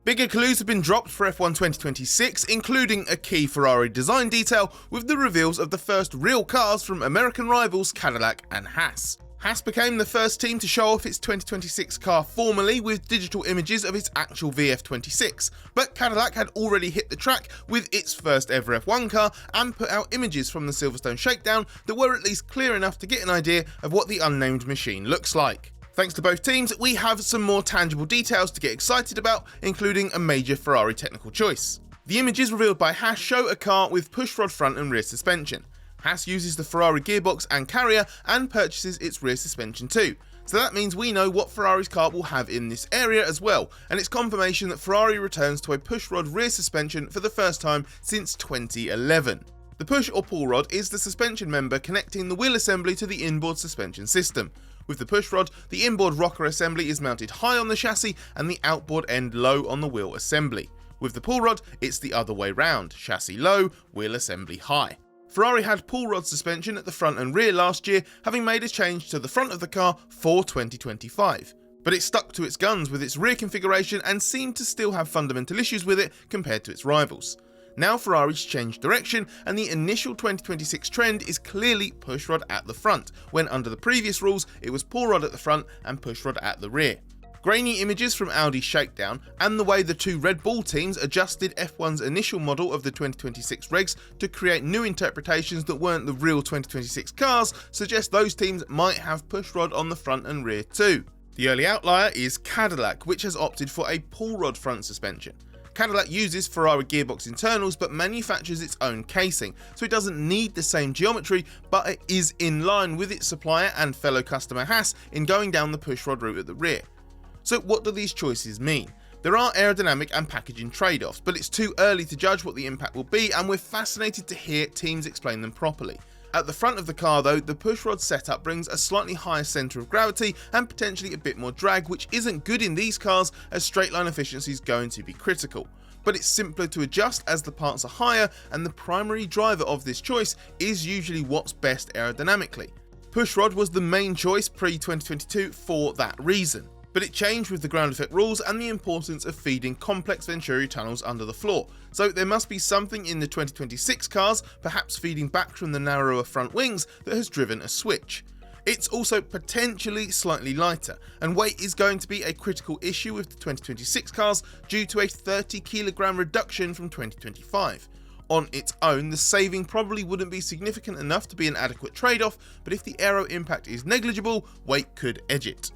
Bigger clues have been dropped for F1 2026, including a key Ferrari design detail with the reveals of the first real cars from American rivals Cadillac and Haas. Haas became the first team to show off its 2026 car formally with digital images of its actual VF26, but Cadillac had already hit the track with its first ever F1 car and put out images from the Silverstone shakedown that were at least clear enough to get an idea of what the unnamed machine looks like. Thanks to both teams, we have some more tangible details to get excited about, including a major Ferrari technical choice. The images revealed by Haas show a car with pushrod front and rear suspension. Haas uses the Ferrari gearbox and carrier and purchases its rear suspension too, so that means we know what Ferrari's car will have in this area as well, and it's confirmation that Ferrari returns to a pushrod rear suspension for the first time since 2011. The push or pull rod is the suspension member connecting the wheel assembly to the inboard suspension system. With the push rod, the inboard rocker assembly is mounted high on the chassis and the outboard end low on the wheel assembly. With the pull rod, it's the other way round, chassis low, wheel assembly high. Ferrari had pull rod suspension at the front and rear last year, having made a change to the front of the car for 2025. But it stuck to its guns with its rear configuration and seemed to still have fundamental issues with it compared to its rivals. Now Ferrari's changed direction, and the initial 2026 trend is clearly pushrod at the front, when under the previous rules it was pull rod at the front and pushrod at the rear. Grainy images from Audi's shakedown and the way the two Red Bull teams adjusted F1's initial model of the 2026 regs to create new interpretations that weren't the real 2026 cars suggest those teams might have pushrod on the front and rear too. The early outlier is Cadillac, which has opted for a pull rod front suspension. Cadillac uses Ferrari gearbox internals but manufactures its own casing, so it doesn't need the same geometry, but it is in line with its supplier and fellow customer Haas in going down the pushrod route at the rear. So what do these choices mean? There are aerodynamic and packaging trade-offs, but it's too early to judge what the impact will be, and we're fascinated to hear teams explain them properly. At the front of the car though, the pushrod setup brings a slightly higher centre of gravity and potentially a bit more drag, which isn't good in these cars as straight line efficiency is going to be critical. But it's simpler to adjust as the parts are higher, and the primary driver of this choice is usually what's best aerodynamically. Pushrod was the main choice pre-2022 for that reason, but it changed with the ground effect rules and the importance of feeding complex Venturi tunnels under the floor, so there must be something in the 2026 cars, perhaps feeding back from the narrower front wings, that has driven a switch. It's also potentially slightly lighter, and weight is going to be a critical issue with the 2026 cars due to a 30kg reduction from 2025. On its own, the saving probably wouldn't be significant enough to be an adequate trade-off, but if the aero impact is negligible, weight could edge it.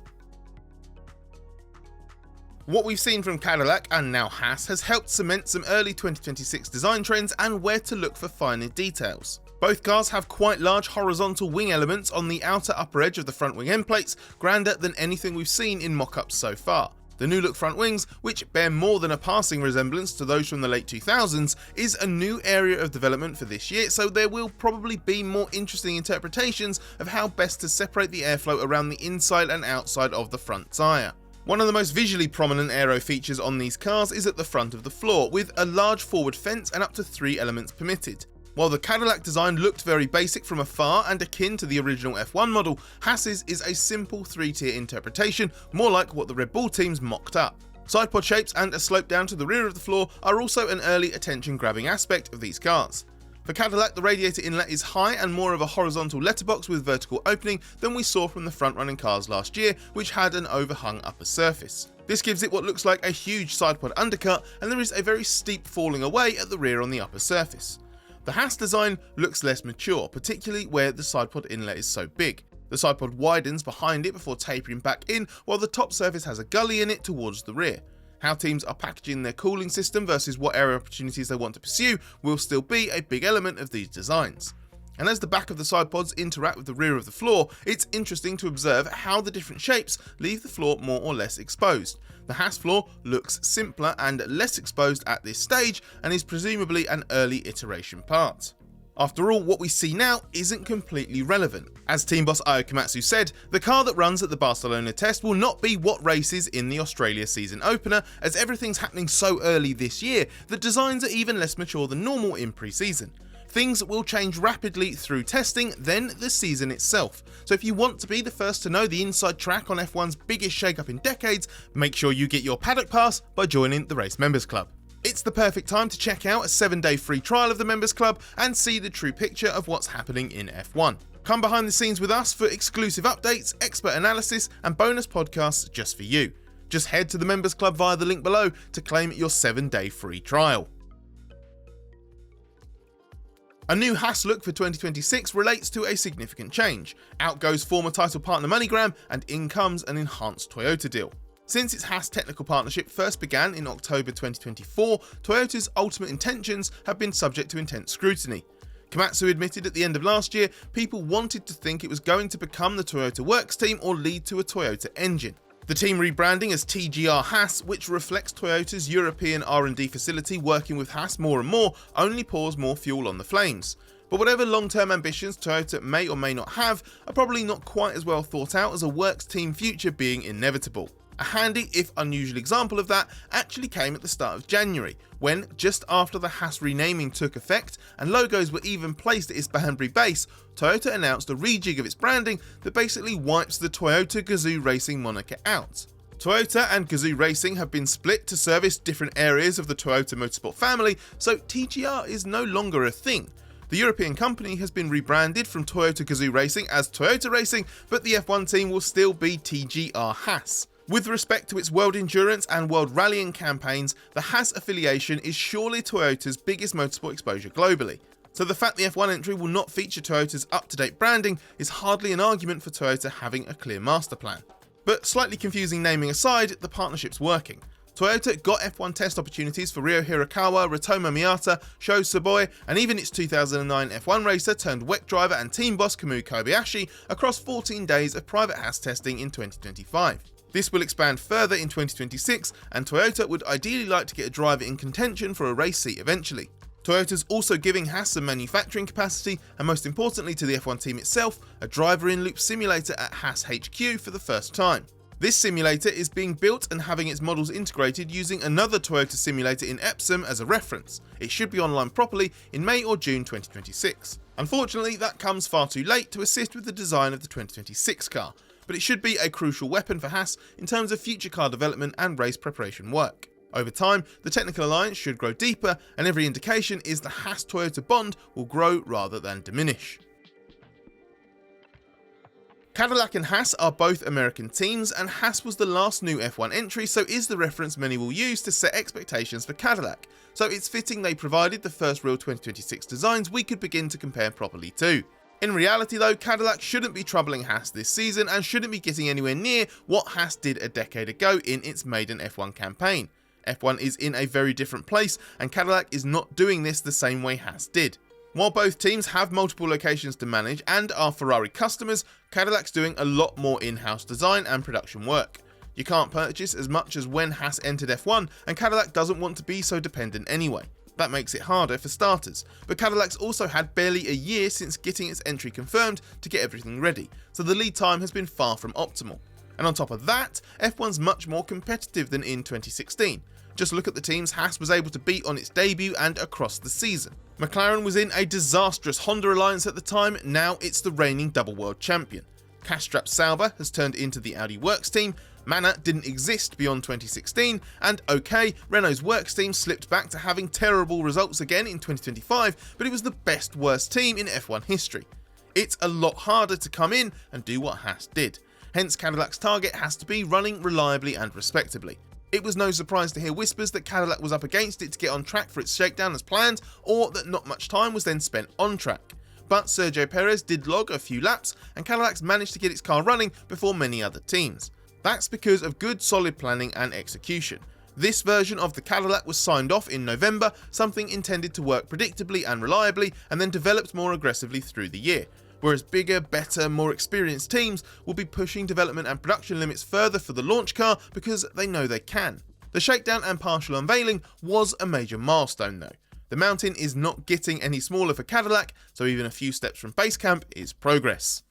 What we've seen from Cadillac and now Haas has helped cement some early 2026 design trends and where to look for finer details. Both cars have quite large horizontal wing elements on the outer upper edge of the front wing end plates, grander than anything we've seen in mock-ups so far. The new look front wings, which bear more than a passing resemblance to those from the late 2000s, is a new area of development for this year, so there will probably be more interesting interpretations of how best to separate the airflow around the inside and outside of the front tyre. One of the most visually prominent aero features on these cars is at the front of the floor, with a large forward fence and up to 3 elements permitted. While the Cadillac design looked very basic from afar and akin to the original F1 model, Haas's is a simple 3-tier interpretation, more like what the Red Bull teams mocked up. Sidepod shapes and a slope down to the rear of the floor are also an early attention-grabbing aspect of these cars. For Cadillac, the radiator inlet is high and more of a horizontal letterbox with vertical opening than we saw from the front-running cars last year, which had an overhung upper surface. This gives it what looks like a huge sidepod undercut, and there is a very steep falling away at the rear on the upper surface. The Haas design looks less mature, particularly where the sidepod inlet is so big. The sidepod widens behind it before tapering back in, while the top surface has a gully in it towards the rear. How teams are packaging their cooling system versus what aero opportunities they want to pursue will still be a big element of these designs. And as the back of the sidepods interact with the rear of the floor, it's interesting to observe how the different shapes leave the floor more or less exposed. The Haas floor looks simpler and less exposed at this stage and is presumably an early iteration part. After all, what we see now isn't completely relevant. As team boss Ayo Komatsu said, the car that runs at the Barcelona test will not be what races in the Australia season opener, as everything's happening so early this year that designs are even less mature than normal in pre-season. Things will change rapidly through testing, then the season itself. So if you want to be the first to know the inside track on F1's biggest shakeup in decades, make sure you get your paddock pass by joining the Race Members Club. It's the perfect time to check out a 7-day free trial of the Members Club and see the true picture of what's happening in F1. Come behind the scenes with us for exclusive updates, expert analysis, and bonus podcasts just for you. Just head to the Members Club via the link below to claim your 7-day free trial. A new Haas look for 2026 relates to a significant change. Out goes former title partner MoneyGram, and in comes an enhanced Toyota deal. Since its Haas technical partnership first began in October 2024, Toyota's ultimate intentions have been subject to intense scrutiny. Komatsu admitted at the end of last year people wanted to think it was going to become the Toyota Works team or lead to a Toyota engine. The team rebranding as Haas, which reflects Toyota's European R&D facility working with Haas more and more, only pours more fuel on the flames. But whatever long-term ambitions Toyota may or may not have are probably not quite as well thought out as a Works team future being inevitable. A handy, if unusual example of that actually came at the start of January, when, just after the Haas renaming took effect and logos were even placed at its Banbury base, Toyota announced a rejig of its branding that basically wipes the Toyota Gazoo Racing moniker out. Toyota and Gazoo Racing have been split to service different areas of the Toyota Motorsport family, so TGR is no longer a thing. The European company has been rebranded from Toyota Gazoo Racing as Toyota Racing, but the F1 team will still be TGR Haas. With respect to its World Endurance and World Rallying campaigns, the Haas affiliation is surely Toyota's biggest motorsport exposure globally. So the fact the F1 entry will not feature Toyota's up-to-date branding is hardly an argument for Toyota having a clear master plan. But slightly confusing naming aside, the partnership's working. Toyota got F1 test opportunities for Ryo Hirakawa, Ritomo Miyata, Sho Tsuboy, and even its 2009 F1 racer turned WEC driver and team boss Kamui Kobayashi across 14 days of private Haas testing in 2025. This will expand further in 2026, and Toyota would ideally like to get a driver in contention for a race seat eventually. Toyota's also giving Haas some manufacturing capacity, and most importantly to the F1 team itself, a driver in-loop simulator at Haas HQ for the first time. This simulator is being built and having its models integrated using another Toyota simulator in Epsom as a reference. It should be online properly in May or June 2026. Unfortunately, that comes far too late to assist with the design of the 2026 car, but it should be a crucial weapon for Haas in terms of future car development and race preparation work. Over time, the technical alliance should grow deeper, and every indication is the Haas-Toyota bond will grow rather than diminish. Cadillac and Haas are both American teams, and Haas was the last new F1 entry, so is the reference many will use to set expectations for Cadillac. So it's fitting they provided the first real 2026 designs we could begin to compare properly to. In reality though, Cadillac shouldn't be troubling Haas this season and shouldn't be getting anywhere near what Haas did a decade ago in its maiden F1 campaign. F1 is in a very different place, and Cadillac is not doing this the same way Haas did. While both teams have multiple locations to manage and are Ferrari customers, Cadillac's doing a lot more in-house design and production work. You can't purchase as much as when Haas entered F1, and Cadillac doesn't want to be so dependent anyway. That makes it harder for starters, but Cadillac's also had barely a year since getting its entry confirmed to get everything ready, so the lead time has been far from optimal. And on top of that, F1's much more competitive than in 2016. Just look at the teams Haas was able to beat on its debut and across the season. McLaren was in a disastrous Honda alliance at the time, now it's the reigning double world champion. Castrap Sauber has turned into the Audi Works team, Manor didn't exist beyond 2016, and OK, Renault's Works team slipped back to having terrible results again in 2025, but it was the best worst team in F1 history. It's a lot harder to come in and do what Haas did, hence Cadillac's target has to be running reliably and respectably. It was no surprise to hear whispers that Cadillac was up against it to get on track for its shakedown as planned, or that not much time was then spent on track. But Sergio Perez did log a few laps, and Cadillac's managed to get its car running before many other teams. That's because of good solid planning and execution. This version of the Cadillac was signed off in November, something intended to work predictably and reliably, and then developed more aggressively through the year. Whereas bigger, better, more experienced teams will be pushing development and production limits further for the launch car because they know they can. The shakedown and partial unveiling was a major milestone though. The mountain is not getting any smaller for Cadillac, so even a few steps from base camp is progress.